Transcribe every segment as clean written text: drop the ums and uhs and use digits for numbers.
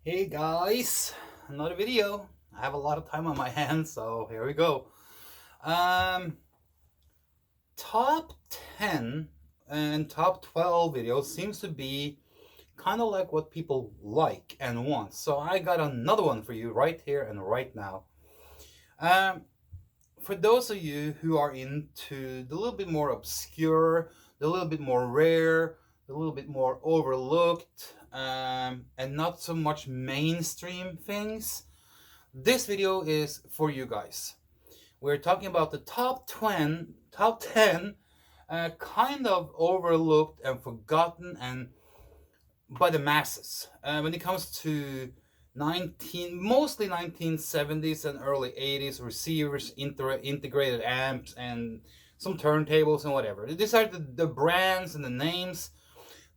Hey guys, another video. I have a lot of time on my hands, so here we go. Um, Top 10 and top 12 videos seems to be kind of like what people like and want. So I got another one for you right here and right now. Um, for those of you who are into the little bit more obscure, the little bit more rare, the little bit more overlooked, and not so much mainstream things, this video is for you guys. We're talking about the top 10 kind of overlooked and forgotten and by the masses when it comes to mostly 1970s and early 80s receivers, integrated amps, and some turntables and whatever. These are the brands and the names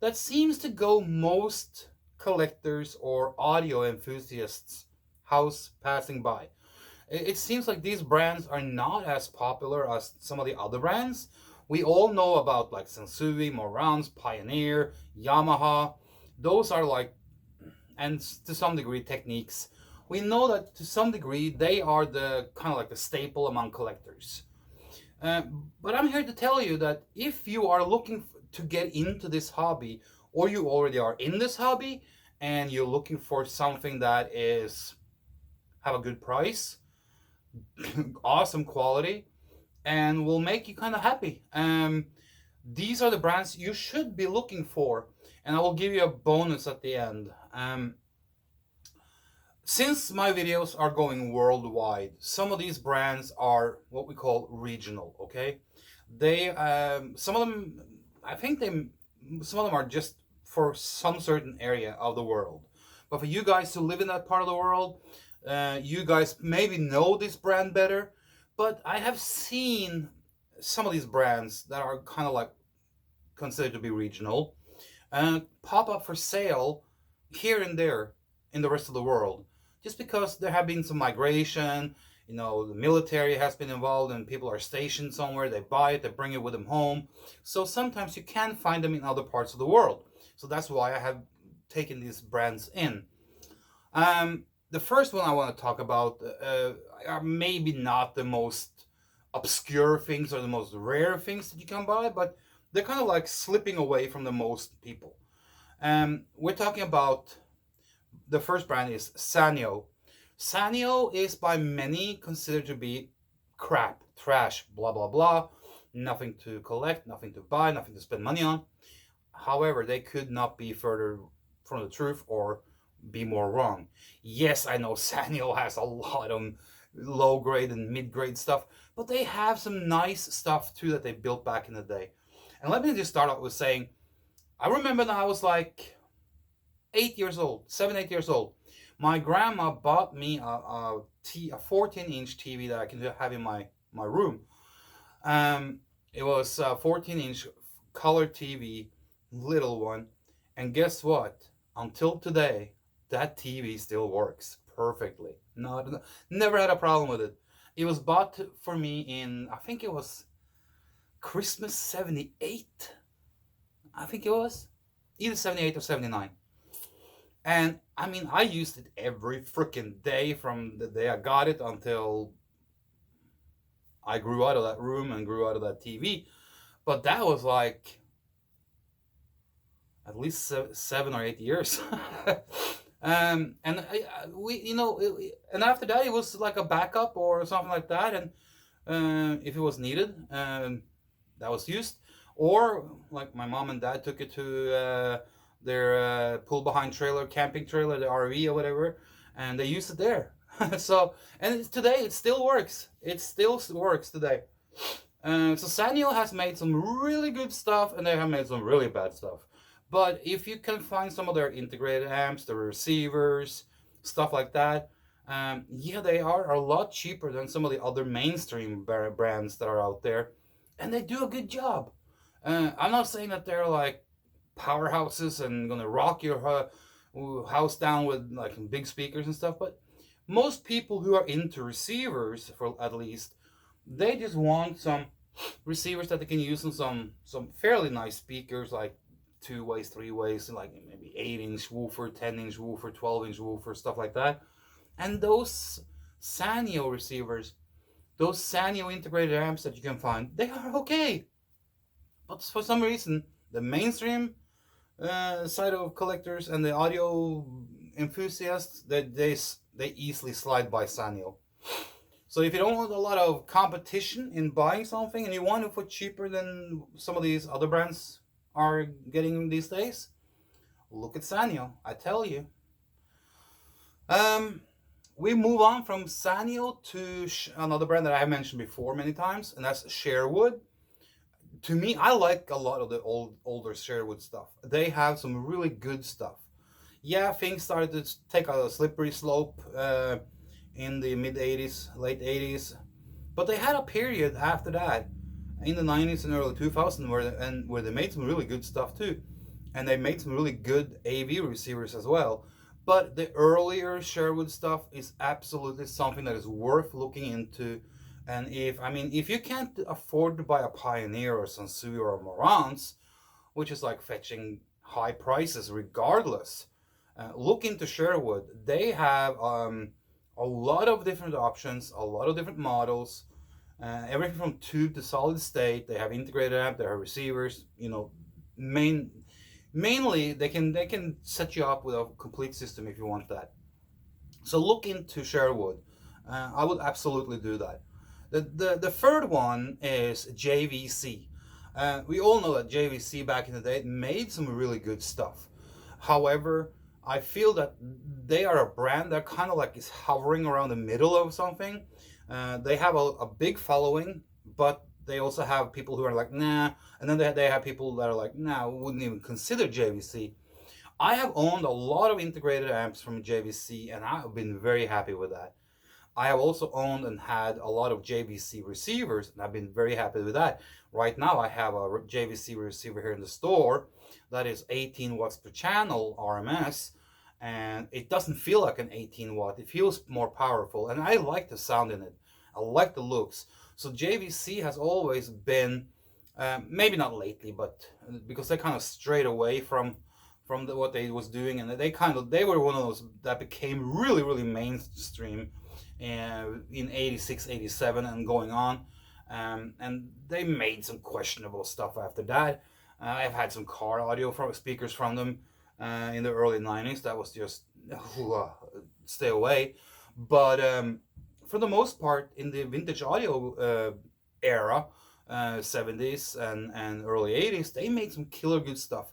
that seems to go most collectors or audio enthusiasts house passing by. It seems like these brands are not as popular as some of the other brands. We all know about like Sensui, Morans, Pioneer, Yamaha. Those are like, and to some degree, Techniques. We know that to some degree they are the kind of like the staple among collectors. Uh, but I'm here to tell you that if you are looking to get into this hobby, or you already are in this hobby, and you're looking for something that is have a good price, awesome quality, and will make you kind of happy. These are the brands you should be looking for, and I will give you a bonus at the end. Since my videos are going worldwide, some of these brands are what we call regional. Okay, they some of them, I think some of them are just for some certain area of the world. But for you guys who live in that part of the world, you guys maybe know this brand better. But I have seen some of these brands that are kind of like considered to be regional pop up for sale here and there in the rest of the world, just because there have been some migration. You know, the military has been involved and people are stationed somewhere. They buy it, they bring it with them home. So sometimes you can find them in other parts of the world. So that's why I have taken these brands in. The first one I want to talk about are maybe not the most obscure things or the most rare things that you can buy, but they're kind of like slipping away from the most people. We're talking about the first brand is Sanyo. Sanyo is by many considered to be crap, trash, blah blah blah. Nothing to collect, nothing to buy, nothing to spend money on. However, they could not be further from the truth or be more wrong. Yes, I know Sanyo has a lot of low grade and mid grade stuff, but they have some nice stuff too that they built back in the day. And let me just start off with saying, I remember when I was like 8 years old, 7, 8 years old. My grandma bought me a 14-inch TV that I can have in my room. It was a 14-inch color TV, little one. And guess what? Until today, that TV still works perfectly. Never had a problem with it. It was bought for me in, I think it was Christmas 78. I think it was either 78 or 79. And I mean, I used it every freaking day from the day I got it until I grew out of that room and grew out of that TV. But that was like at least 7 or 8 years. And we, and after that, it was like a backup or something like that. And if it was needed, that was used. Or like my mom and dad took it to their pull behind trailer, camping trailer, the RV or whatever, and they used it there. So, and today it still works. It still works today. So Sanyo has made some really good stuff, and they have made some really bad stuff. But if you can find some of their integrated amps, the receivers, stuff like that, yeah, they are a lot cheaper than some of the other mainstream brands that are out there, and they do a good job. I'm not saying that they're like powerhouses and gonna rock your house down with like big speakers and stuff, but most people who are into receivers, for at least, they just want some receivers that they can use on some fairly nice speakers, like 2 ways, 3 ways, like maybe 8-inch woofer, 10-inch woofer, 12-inch woofer, stuff like that. And those Sanyo receivers, those Sanyo integrated amps that you can find, they are okay. But for some reason, the mainstream side of collectors and the audio enthusiasts, they easily slide by Sanyo. So if you don't want a lot of competition in buying something and you want it for cheaper than some of these other brands are getting these days, look at Sanyo. I tell you. Um, we move on from Sanyo to another brand that I have mentioned before many times, and that's Sherwood. To me, I like a lot of the older Sherwood stuff. They have some really good stuff. Yeah, things started to take a slippery slope in the mid 80s, late 80s, but they had a period after that in the 90s and early 2000s where they made some really good stuff too, and they made some really good AV receivers as well. But the earlier Sherwood stuff is absolutely something that is worth looking into. And if you can't afford to buy a Pioneer or Sansui or Marantz, which is like fetching high prices regardless, look into Sherwood. They have a lot of different options, a lot of different models, everything from tube to solid state. They have integrated amp, they have receivers. Mainly they can set you up with a complete system if you want that. So look into Sherwood. I would absolutely do that. The third one is JVC. We all know that JVC back in the day made some really good stuff. However, I feel that they are a brand that kind of like is hovering around the middle of something. They have a big following, but they also have people who are like, nah. And then they have people that are like, nah, wouldn't even consider JVC. I have owned a lot of integrated amps from JVC, and I've been very happy with that. I have also owned and had a lot of JVC receivers, and I've been very happy with that. Right now, I have a JVC receiver here in the store that is 18 watts per channel RMS, and it doesn't feel like an 18 watt. It feels more powerful, and I like the sound in it. I like the looks. So JVC has always been, maybe not lately, but because they kind of strayed away from what they was doing, and they were one of those that became really, really mainstream in 86, 87 and going on. And they made some questionable stuff after that. I've had some car audio from speakers from them in the early 90s. That was just stay away. But for the most part, in the vintage audio era, 70s and early 80s, they made some killer good stuff.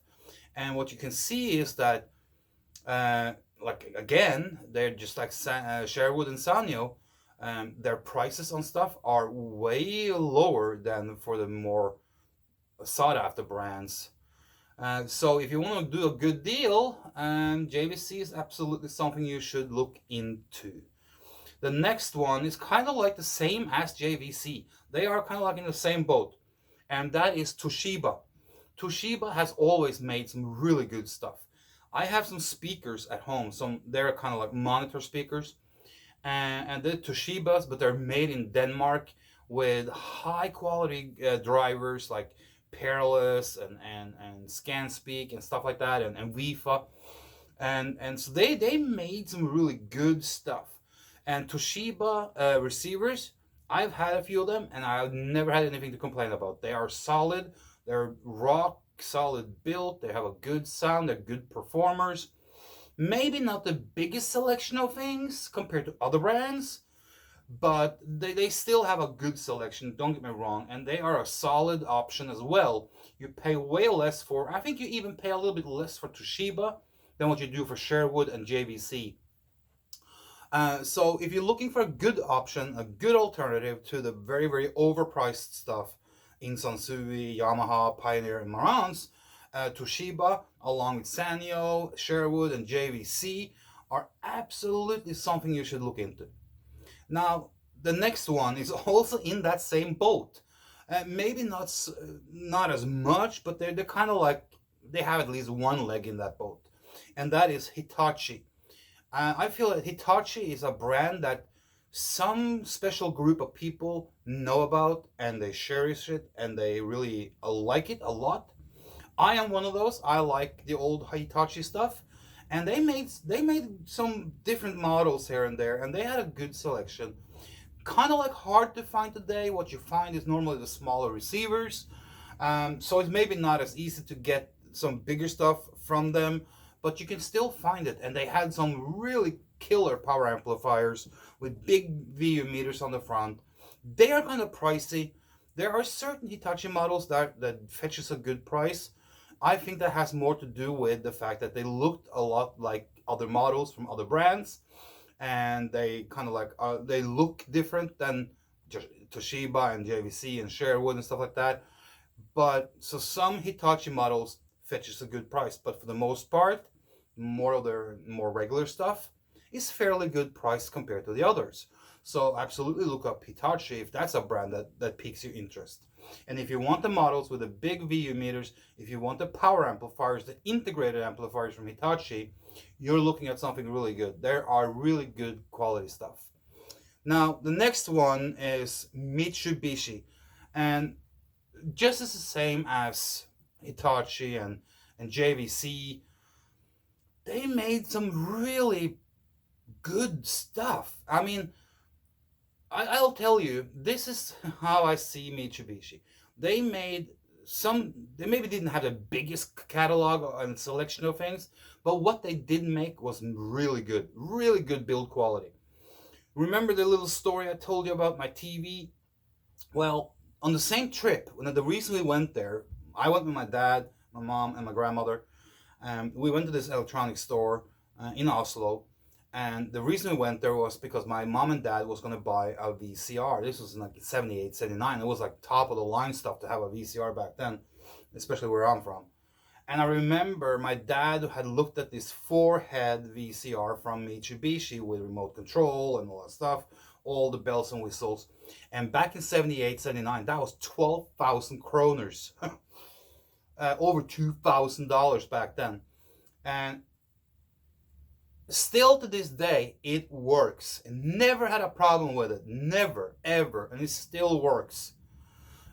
And what you can see is that like again, they're just like Sherwood and Sanyo. Their prices on stuff are way lower than for the more sought after brands. So if you want to do a good deal, JVC is absolutely something you should look into. The next one is kind of like the same as JVC. They are kind of like in the same boat, and that is Toshiba. Toshiba has always made some really good stuff. I have some speakers at home. They're kind of like monitor speakers, and they're Toshibas, but they're made in Denmark with high quality drivers like Peerless and ScanSpeak and stuff like that, and Vifa, and so they made some really good stuff. And Toshiba receivers, I've had a few of them, and I've never had anything to complain about. They are solid. They're rock solid built. They have a good sound. They're good performers. Maybe not the biggest selection of things compared to other brands, but they still have a good selection, don't get me wrong, and they are a solid option as well. You pay way less for, I think you even pay a little bit less for Toshiba than what you do for Sherwood and JVC. So if you're looking for a good option, a good alternative to the very, very overpriced stuff in Sansui, Yamaha, Pioneer, and Marantz, Toshiba, along with Sanyo, Sherwood, and JVC, are absolutely something you should look into. Now, the next one is also in that same boat. Maybe not as much, but they're kind of like, they have at least one leg in that boat, and that is Hitachi. I feel that Hitachi is a brand that some special group of people know about, and they cherish it, and they really like it a lot. I am one of those. I like the old Hitachi stuff, and they made some different models here and there, and they had a good selection. Kind of like hard to find today. What you find is normally the smaller receivers, so it's maybe not as easy to get some bigger stuff from them, but you can still find it. And they had some really killer power amplifiers with big VU meters on the front. They are kind of pricey. There are certain Hitachi models that fetches a good price. I think that has more to do with the fact that they looked a lot like other models from other brands, and they kind of like they look different than Toshiba and JVC and Sherwood and stuff like that. But so some Hitachi models fetches a good price, but for the most part, more of their more regular stuff is fairly good price compared to the others. So absolutely look up Hitachi if that's a brand that piques your interest. And if you want the models with the big VU meters, if you want the power amplifiers, the integrated amplifiers from Hitachi, you're looking at something really good. There are really good quality stuff. Now, the next one is Mitsubishi. And just as the same as Hitachi and JVC, they made some really good stuff. I mean, I'll tell you, this is how I see Mitsubishi. They made they maybe didn't have the biggest catalog and selection of things, but what they did make was really good build quality. Remember the little story I told you about my TV? Well, on the same trip, when I recently went there, I went with my dad, my mom, and my grandmother. We went to this electronics store in Oslo, and the reason we went there was because my mom and dad was going to buy a VCR. This was in like 78, 79. It was like top of the line stuff to have a VCR back then, especially where I'm from. And I remember my dad had looked at this four-head VCR from Mitsubishi with remote control and all that stuff, all the bells and whistles. And back in 78, 79, that was 12,000 kroners. Over $2,000 back then. And still to this day, it works. Never had a problem with it. Never, ever. And it still works.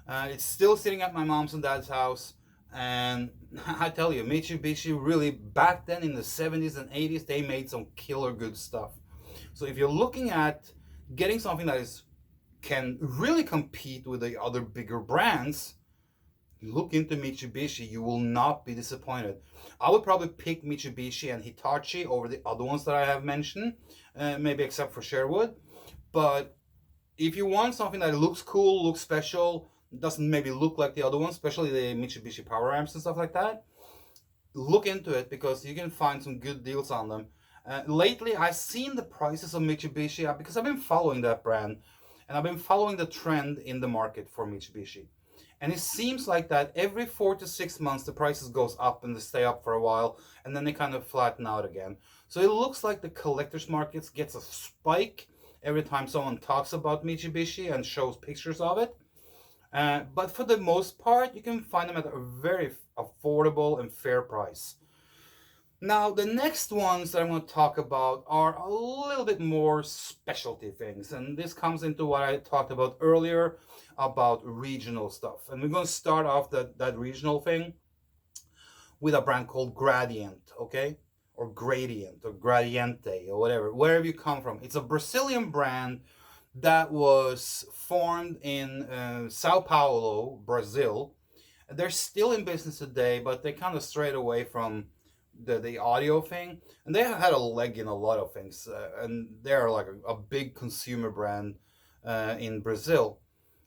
It's still sitting at my mom's and dad's house. And I tell you, Mitsubishi really, back then in the 70s and 80s, they made some killer good stuff. So if you're looking at getting something that can really compete with the other bigger brands, look into Mitsubishi. You will not be disappointed. I would probably pick Mitsubishi and Hitachi over the other ones that I have mentioned, maybe except for Sherwood. But if you want something that looks cool, looks special, doesn't maybe look like the other ones, especially the Mitsubishi power amps and stuff like that, look into it because you can find some good deals on them. Lately, I've seen the prices of Mitsubishi because I've been following that brand, and I've been following the trend in the market for Mitsubishi. And it seems like that every 4 to 6 months the prices goes up and they stay up for a while, and then they kind of flatten out again. So it looks like the collector's markets gets a spike every time someone talks about Mitsubishi and shows pictures of it. But for the most part, you can find them at a very affordable and fair price. Now, the next ones that I'm going to talk about are a little bit more specialty things. And this comes into what I talked about earlier about regional stuff. And we're going to start off that regional thing with a brand called Gradient, okay? Or Gradient, or Gradiente, or whatever, wherever you come from. It's a Brazilian brand that was formed in Sao Paulo, Brazil. They're still in business today, but they kind of strayed away from the audio thing, and they have had a leg in a lot of things, and they're like a big consumer brand in Brazil.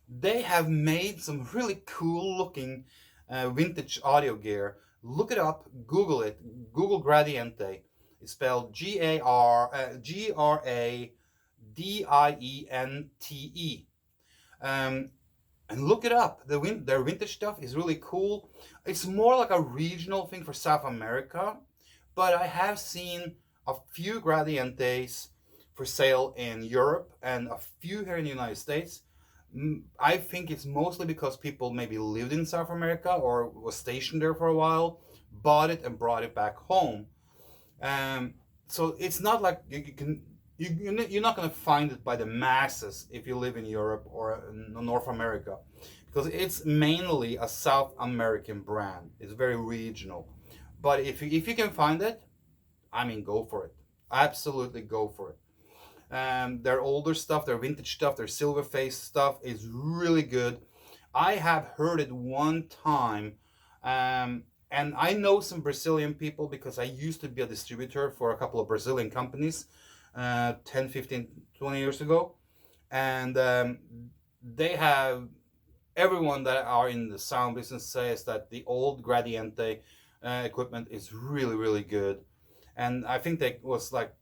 They have made some really cool looking vintage audio gear. Look it up, Google it, Google Gradiente. It's spelled Gradiente. And look it up. Their vintage stuff is really cool. It's more like a regional thing for South America, but I have seen a few Gradientes for sale in Europe and a few here in the United States. I think it's mostly because people maybe lived in South America or was stationed there for a while, bought it and brought it back home. So it's not like you're not going to find it by the masses if you live in Europe or in North America, because it's mainly a South American brand. It's very regional. But if you can find it, I mean, go for it. Absolutely go for it. Their older stuff, their vintage stuff, their silver face stuff is really good. I have heard it one time, and I know some Brazilian people because I used to be a distributor for a couple of Brazilian companies 10, 15, 20 years ago. And they have, everyone that are in the sound business says that the old Gradiente equipment is really, really good. And I think they was like,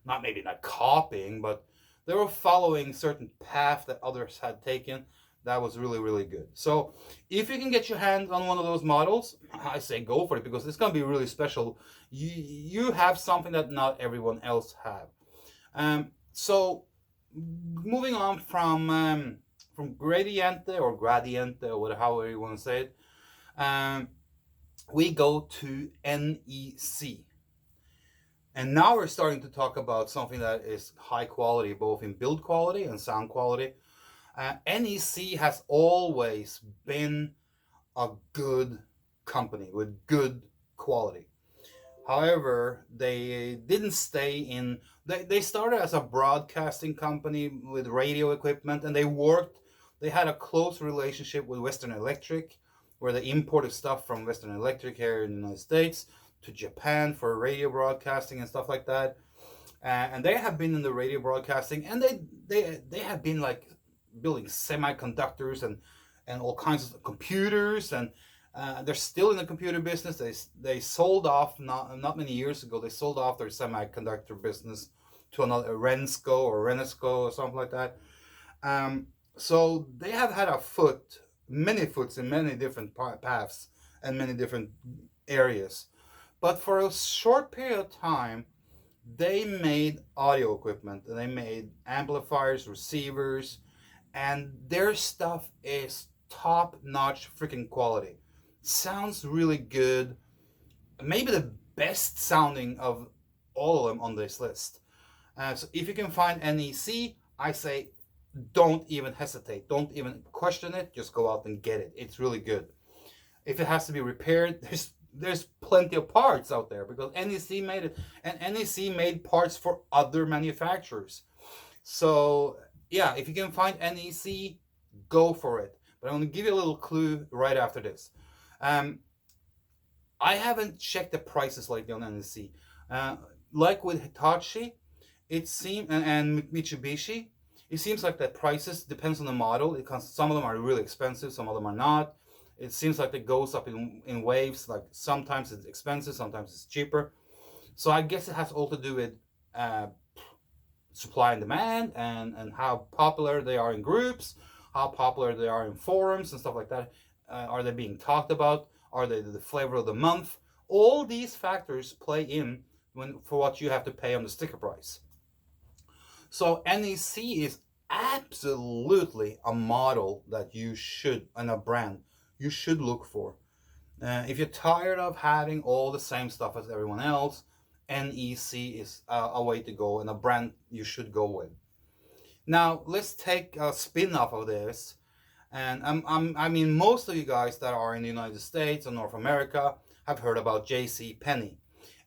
not maybe not copying, but they were following certain path that others had taken. That was really, really good. So if you can get your hands on one of those models, I say go for it, because it's going to be really special. You have something that not everyone else have. So moving on from Gradiente or Gradiente or whatever, however you want to say it, we go to NEC. And now we're starting to talk about something that is high quality, both in build quality and sound quality. NEC has always been a good company with good quality. However, they didn't stay in. They started as a broadcasting company with radio equipment, and they had a close relationship with Western Electric, where they imported stuff from Western Electric here in the United States to Japan for radio broadcasting and stuff like that. And they have been in the radio broadcasting, and they have been like building semiconductors and all kinds of computers, and they're still in the computer business. They sold off not many years ago. They sold off their semiconductor business to another Rensco or Renesco or something like that. So they have had many foots in many different paths and many different areas. But for a short period of time, they made audio equipment, and they made amplifiers, receivers, and their stuff is top-notch freaking quality. Sounds really good. Maybe the best sounding of all of them on this list. So if you can find NEC, I say don't even hesitate. Don't even question it. Just go out and get it. It's really good. If it has to be repaired, there's plenty of parts out there, because NEC made it, and NEC made parts for other manufacturers. So yeah, if you can find NEC, go for it. But I'm going to give you a little clue right after this. I haven't checked the prices lately on NEC. Like with Hitachi, it seems, and Mitsubishi, it seems like the prices depends on the model. Some of them are really expensive, some of them are not. It seems like it goes up in waves. Like sometimes it's expensive, sometimes it's cheaper. So I guess it has all to do with supply and demand, and how popular they are in groups, how popular they are in forums and stuff like that. Are they being talked about? Are they the flavor of the month? All these factors play in for what you have to pay on the sticker price. So NEC is absolutely a model that you should, and a brand you should look for. If you're tired of having all the same stuff as everyone else, NEC is a way to go, and a brand you should go with. Now let's take a spin off of this, and I mean most of you guys that are in the United States or North America have heard about J.C. Penney,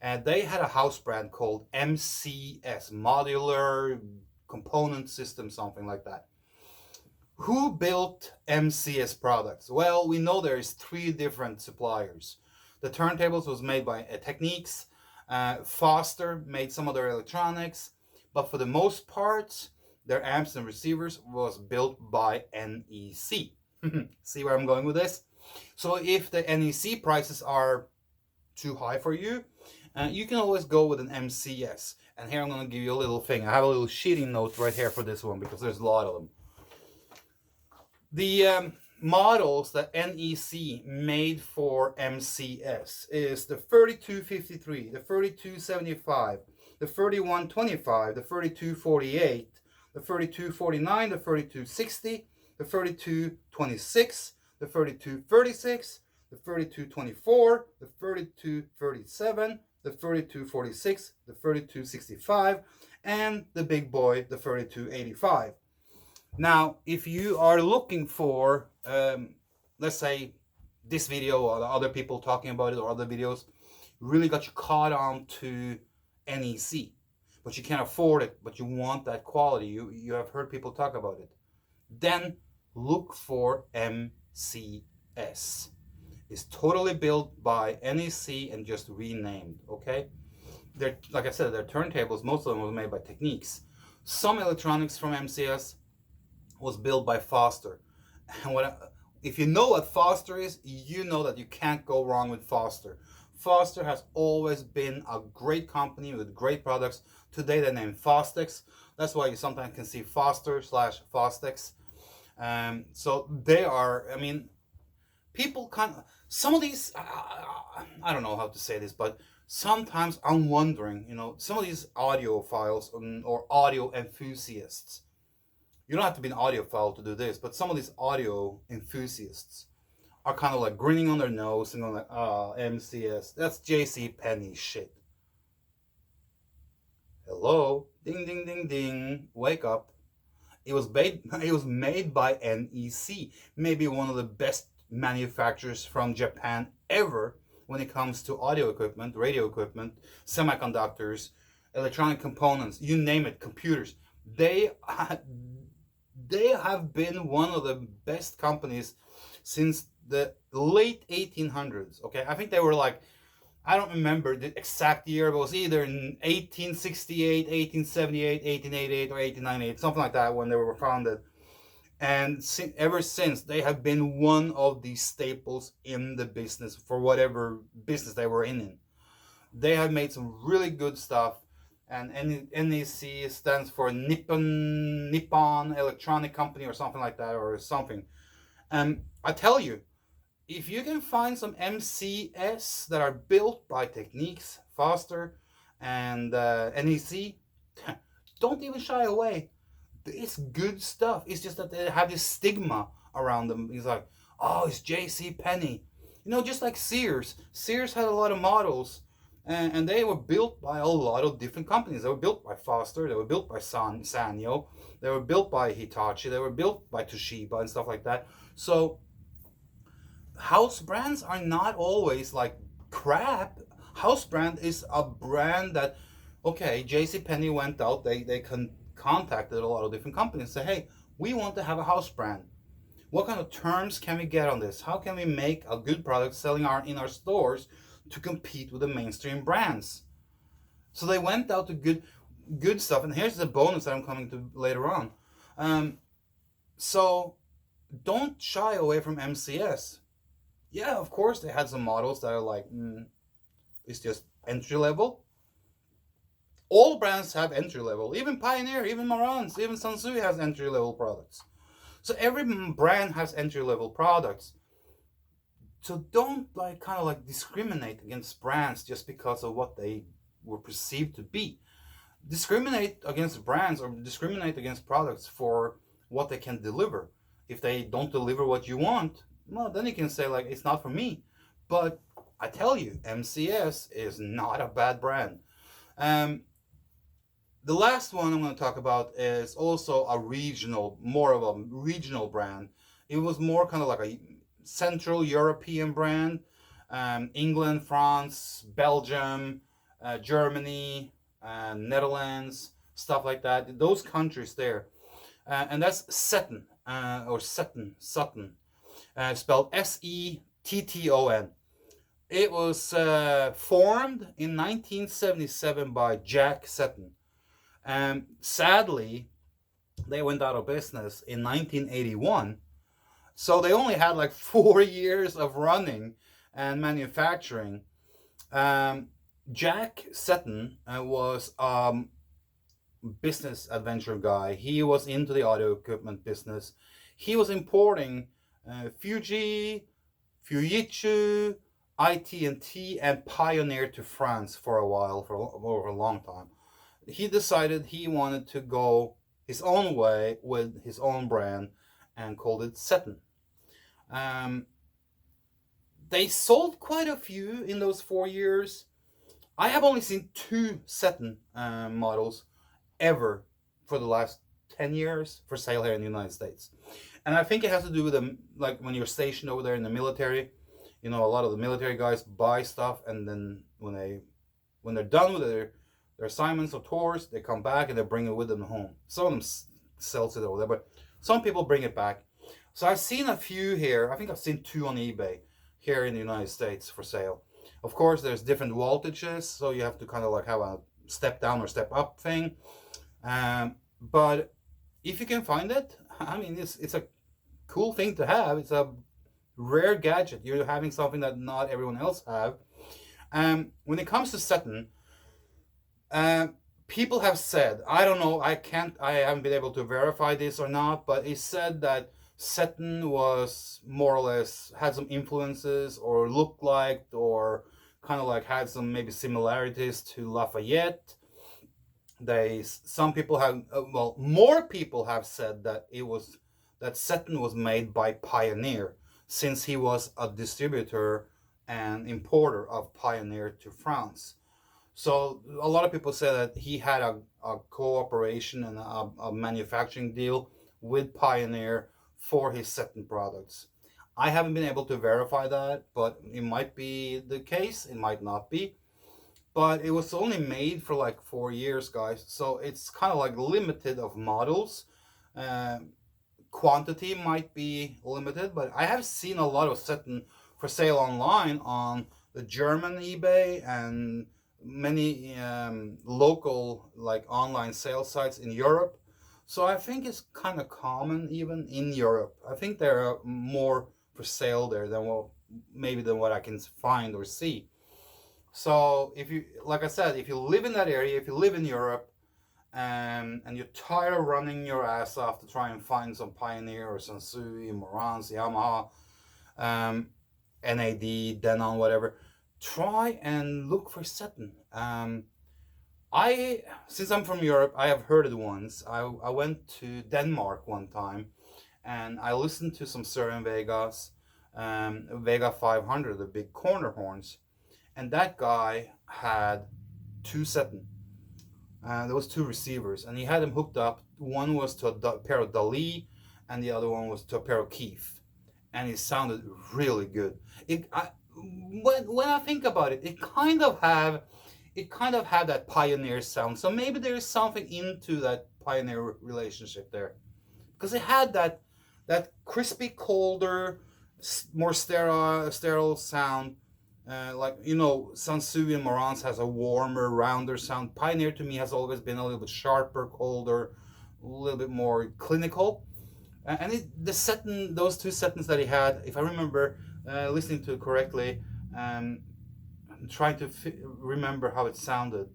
and they had a house brand called MCS, Modular Component System, something like that. Who built MCS products? Well, we know there is 3 different suppliers. The turntables was made by Techniques. Foster made some of their electronics, but for the most part, their amps and receivers was built by NEC. See where I'm going with this? So if the NEC prices are too high for you, you can always go with an MCS. And here I'm going to give you a little thing. I have a little sheeting note right here for this one, because there's a lot of them. The models that NEC made for MCS is the 3253, the 3275, the 3125, the 3248, the 3249, the 3260, the 3226, the 3236, the 3224, the 3237, the 3246, the 3265, and the big boy, the 3285. Now, if you are looking for, let's say, this video or the other people talking about it or other videos, really got you caught on to NEC, but you can't afford it, but you want that quality, you have heard people talk about it, then look for MCS. It's totally built by NEC and just renamed, okay? They're, like I said, they're turntables, most of them were made by Techniques. Some electronics from MCS was built by Foster. And if you know what Foster is, you know that you can't go wrong with Foster. Foster has always been a great company with great products. Today they name Fostex. That's why you sometimes can see Foster slash Fostex. So they are, I mean, people kind of, some of these, I don't know how to say this, but sometimes I'm wondering, some of these audiophiles or audio enthusiasts, you don't have to be an audiophile to do this, but some of these audio enthusiasts are kind of like grinning on their nose and going like, MCS, that's JC Penney shit. Hello, ding ding ding ding, wake up. It was made by NEC, maybe one of the best manufacturers from Japan ever when it comes to audio equipment, radio equipment, semiconductors, electronic components, you name it, computers. They have been one of the best companies since the late 1800s. Okay, I think they were like, I don't remember the exact year, but it was either in 1868, 1878, 1888, or 1898, something like that when they were founded. And ever since, they have been one of the staples in the business for whatever business they were in. They have made some really good stuff. And NEC stands for Nippon Electronic Company or something like that, or something. And I tell you, if you can find some MCS that are built by Techniques, Foster, and NEC, don't even shy away. It's good stuff. It's just that they have this stigma around them. It's like, oh, it's J.C. Penney. Just like Sears. Sears had a lot of models, and they were built by a lot of different companies. They were built by Foster. They were built by Sanyo. They were built by Hitachi. They were built by Toshiba and stuff like that. So house brands are not always like crap. House brand is a brand that, okay, JCPenney went out, they contacted a lot of different companies and say, hey, we want to have a house brand. What kind of terms can we get on this? How can we make a good product selling in our stores to compete with the mainstream brands? So they went out to good stuff, and here's the bonus that I'm coming to later on. So don't shy away from MCS. Yeah, of course they had some models that are like, it's just entry level. All brands have entry level. Even Pioneer, even Marantz, even Sansui has entry level products. So every brand has entry level products. So don't kind of discriminate against brands just because of what they were perceived to be. Discriminate against brands or discriminate against products for what they can deliver. If they don't deliver what you want, well, then you can say it's not for me. But I tell you, MCS is not a bad brand. The last one I'm going to talk about is also more of a regional brand. It was more kind of like a Central European brand. England, France, Belgium, Germany, Netherlands, stuff like that. Those countries there. And that's Setton, or Sutton, spelled Setton. It was formed in 1977 by Jack Setton. Sadly, they went out of business in 1981. So they only had 4 years of running and manufacturing. Jack Setton was business adventure guy. He was into the audio equipment business. He was importing Fuji, Fujitsu, IT&T, and Pioneer to France for a while, for over a long time. He decided he wanted to go his own way with his own brand and called it Setton. They sold quite a few in those 4 years. I have only seen 2 Setton models ever for the last 10 years for sale here in the United States. And I think it has to do with them, like when you're stationed over there in the military, you know, a lot of the military guys buy stuff, and then when they're done with their assignments or tours, they come back and they bring it with them home. Some of them sells it over there, but some people bring it back. So I've seen a few here. I think I've seen 2 on eBay here in the United States for sale. Of course, there's different voltages, so you have to kind of like have a step down or step up thing. But if you can find it, I mean, it's a cool thing to have. It's a rare gadget. You're having something that not everyone else have. When it comes to setting, people have said, I don't know, I haven't been able to verify this or not, but it said that Seton was more or less had some influences or looked like or kind of like had some maybe similarities to Lafayette. Some people have, well, more people have said that that Seton was made by Pioneer, since he was a distributor and importer of Pioneer to France. So a lot of people say that he had a cooperation and a manufacturing deal with Pioneer for his Seton products. I haven't been able to verify that, but it might be the case, it might not be. But it was only made for like 4 years, guys. So it's kind of like limited of models. Quantity might be limited, but I have seen a lot of Seton for sale online on the German eBay and many local like online sales sites in Europe. So I think it's kind of common even in Europe. I think there are more for sale there than what I can find or see. So if you, like I said, if you live in that area, if you live in Europe, and you're tired of running your ass off to try and find some Pioneer or Sansui, Marantz, Yamaha, NAD, Denon, whatever, try and look for Seton. Since I'm from Europe, I have heard it once. I went to Denmark one time, and I listened to some Søren Vega's Vega 500, the big corner horns, and that guy had 2 Seton. There was 2 receivers, and he had them hooked up. One was to a pair of Dali, and the other one was to a pair of Keith, and it sounded really good. When I think about it, it kind of had that Pioneer sound. So maybe there is something into that Pioneer relationship there, because it had that crispy, colder, more sterile sound. Like, you know, Sansui and Marantz has a warmer, rounder sound. Pioneer to me has always been a little bit sharper, colder, a little bit more clinical. And those 2 Setons that he had, if I remember listening to it correctly, I'm trying to remember how it sounded.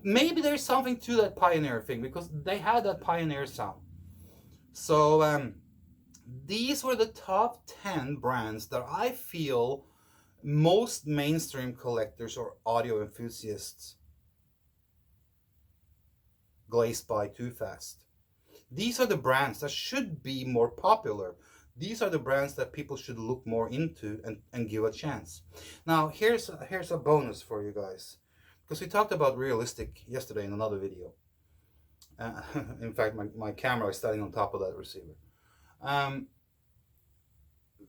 Maybe there's something to that Pioneer thing, because they had that Pioneer sound. So these were the top 10 brands that I feel most mainstream collectors or audio enthusiasts glaze by too fast. These are the brands that should be more popular. These are the brands that people should look more into and give a chance. Now, here's a bonus for you guys, because we talked about realistic yesterday in another video. In fact, my camera is standing on top of that receiver.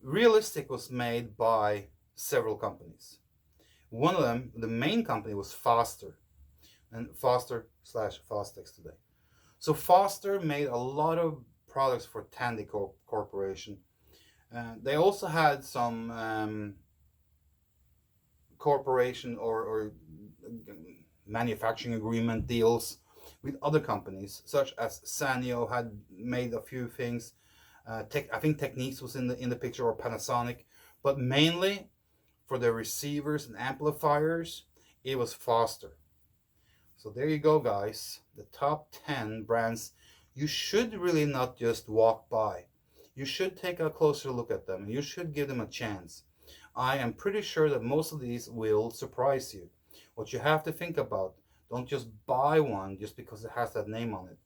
Realistic was made by several companies. One of them, the main company, was Foster, and Foster/Fostex today. So Foster made a lot of products for Tandy Corporation. They also had some corporation or manufacturing agreement deals with other companies, such as Sanyo had made a few things. I think Techniques was in the picture, or Panasonic, but mainly for the receivers and amplifiers, it was Foster. So there you go, guys. The top 10 brands you should really not just walk by. You should take a closer look at them. You should give them a chance. I am pretty sure that most of these will surprise you. What you have to think about, don't just buy one just because it has that name on it.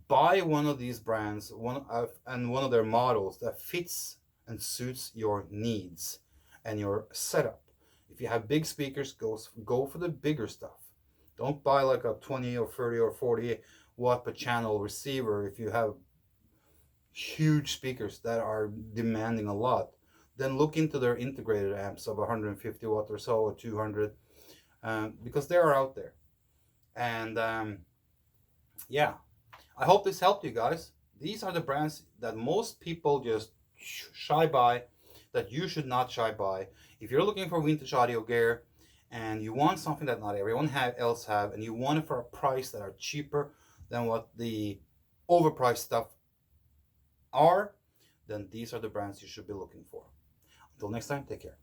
Buy one of these brands, one of their models that fits and suits your needs and your setup. If you have big speakers, go for the bigger stuff. Don't buy like a 20 or 30 or 40 watt per channel receiver, if you have huge speakers that are demanding a lot, then look into their integrated amps of 150 watt or so, or 200, because they are out there. And yeah, I hope this helped you guys. These are the brands that most people just shy by, that you should not shy by. If you're looking for vintage audio gear and you want something that not everyone else have, and you want it for a price that are cheaper than what the overpriced stuff are, then these are the brands you should be looking for. Until next time, take care.